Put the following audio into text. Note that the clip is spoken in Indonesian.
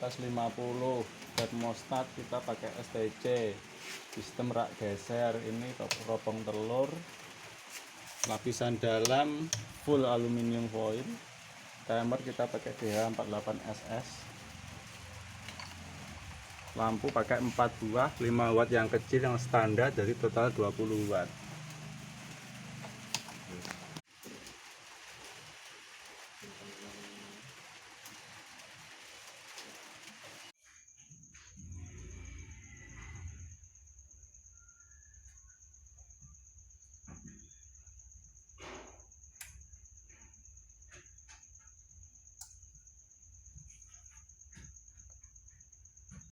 atas 50. Termostat kita pakai STC, sistem rak geser. Ini teropong telur, lapisan dalam full aluminium foil. Timer kita pakai DH48SS. Lampu pakai 4 buah, 5 watt yang kecil yang standar, jadi total 20 watt.